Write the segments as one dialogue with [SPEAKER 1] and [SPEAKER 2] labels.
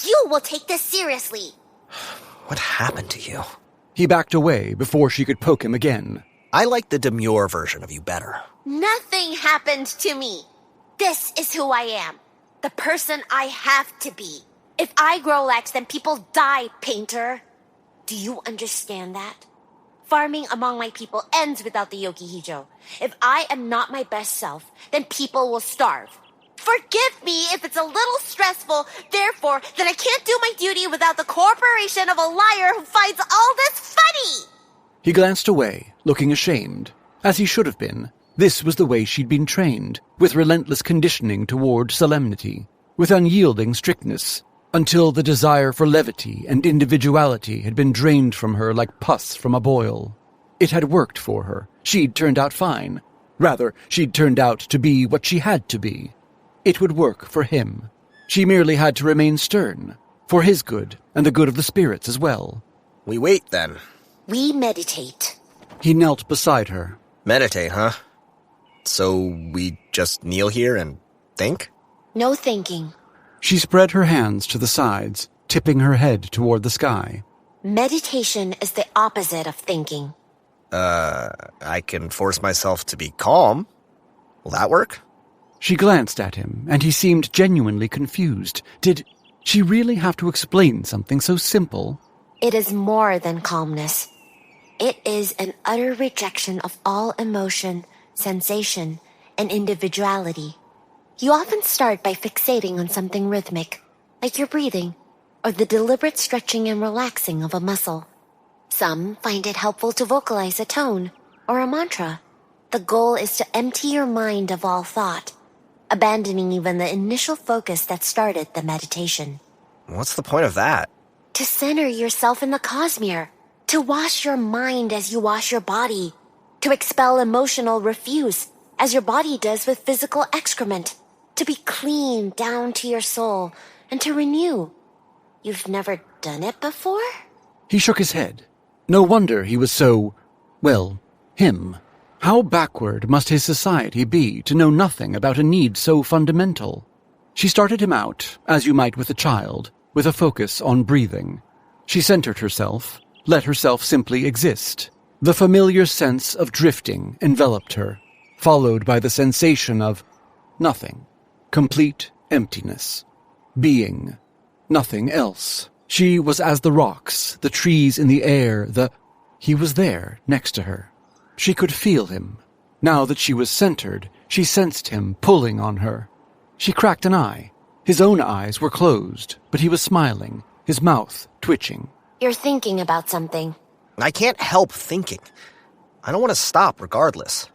[SPEAKER 1] You will take this seriously.
[SPEAKER 2] What happened to you?
[SPEAKER 3] He backed away before she could poke him again.
[SPEAKER 2] I like the demure version of you better.
[SPEAKER 1] Nothing happened to me. This is who I am. The person I have to be. If I grow lax, then people die, Painter. Do you understand that? Farming among my people ends without the Yokihijo. If I am not my best self, then people will starve. Forgive me if it's a little stressful, therefore, that I can't do my duty without the cooperation of a liar who finds all this funny!
[SPEAKER 3] He glanced away, looking ashamed, as he should have been. This was the way she'd been trained, with relentless conditioning toward solemnity, with unyielding strictness, until the desire for levity and individuality had been drained from her like pus from a boil. It had worked for her. She'd turned out fine. Rather, she'd turned out to be what she had to be. It would work for him. She merely had to remain stern, for his good and the good of the spirits as well.
[SPEAKER 2] We wait, then.
[SPEAKER 1] We meditate.
[SPEAKER 3] He knelt beside her.
[SPEAKER 2] Meditate, huh? So we just kneel here and think?
[SPEAKER 1] No thinking.
[SPEAKER 3] She spread her hands to the sides, tipping her head toward the sky.
[SPEAKER 1] Meditation is the opposite of thinking.
[SPEAKER 2] I can force myself to be calm. Will that work?
[SPEAKER 3] She glanced at him, and he seemed genuinely confused. Did she really have to explain something so simple?
[SPEAKER 1] It is more than calmness. It is an utter rejection of all emotion, sensation, and individuality. You often start by fixating on something rhythmic, like your breathing, or the deliberate stretching and relaxing of a muscle. Some find it helpful to vocalize a tone or a mantra. The goal is to empty your mind of all thought, abandoning even the initial focus that started the meditation.
[SPEAKER 2] What's the point of that?
[SPEAKER 1] To center yourself in the Cosmere, to wash your mind as you wash your body, to expel emotional refuse as your body does with physical excrement, to be clean down to your soul, and to renew. You've never done it before?
[SPEAKER 3] He shook his head. No wonder he was so, well, him. How backward must his society be to know nothing about a need so fundamental? She started him out, as you might with a child, with a focus on breathing. She centered herself, let herself simply exist. The familiar sense of drifting enveloped her, followed by the sensation of nothing, complete emptiness, being, nothing else. She was as the rocks, the trees in the air, he was there, next to her. She could feel him. Now that she was centered, she sensed him pulling on her. She cracked an eye. His own eyes were closed, but he was smiling, his mouth twitching.
[SPEAKER 1] You're thinking about something.
[SPEAKER 2] I can't help thinking. I don't want to stop regardless.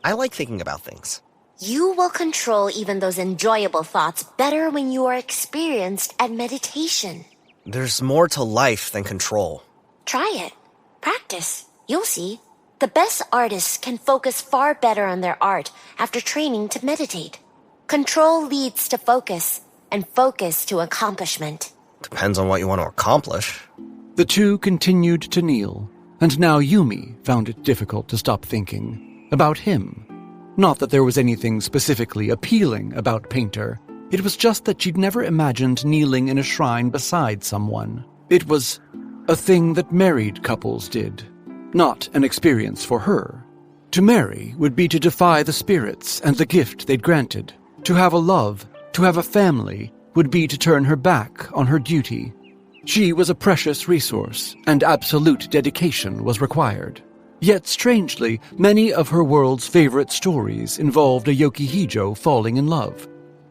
[SPEAKER 2] I like thinking about things.
[SPEAKER 1] You will control even those enjoyable thoughts better when you are experienced at meditation.
[SPEAKER 2] There's more to life than control.
[SPEAKER 1] Try it. Practice. You'll see. The best artists can focus far better on their art after training to meditate. Control leads to focus, and focus to accomplishment.
[SPEAKER 2] Depends on what you want to accomplish.
[SPEAKER 3] The two continued to kneel, and now Yumi found it difficult to stop thinking about him. Not that there was anything specifically appealing about Painter. It was just that she'd never imagined kneeling in a shrine beside someone. It was a thing that married couples did, not an experience for her. To marry would be to defy the spirits and the gift they'd granted. To have a love, to have a family, would be to turn her back on her duty. She was a precious resource, and absolute dedication was required. Yet, strangely, many of her world's favorite stories involved a Yokihijo falling in love.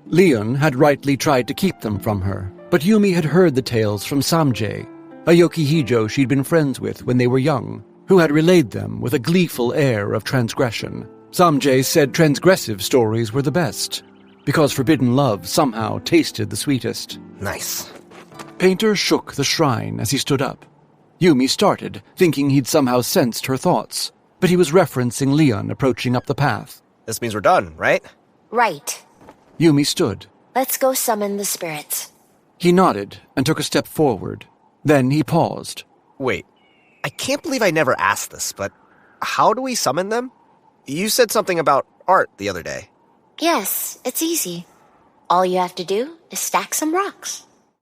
[SPEAKER 3] Leon had rightly tried to keep them from her, but Yumi had heard the tales from Samjae, a Yokihijo she'd been friends with when they were young, who had relayed them with a gleeful air of transgression. Samjae said transgressive stories were the best, because forbidden love somehow tasted the sweetest.
[SPEAKER 2] Nice.
[SPEAKER 3] Painter shook the shrine as he stood up. Yumi started, thinking he'd somehow sensed her thoughts, but he was referencing Leon approaching up the path.
[SPEAKER 2] This means we're done, right?
[SPEAKER 1] Right.
[SPEAKER 3] Yumi stood.
[SPEAKER 1] Let's go summon the spirits.
[SPEAKER 3] He nodded and took a step forward. Then he paused.
[SPEAKER 2] Wait, I can't believe I never asked this, but how do we summon them? You said something about art the other day.
[SPEAKER 1] Yes, it's easy. All you have to do is stack some rocks.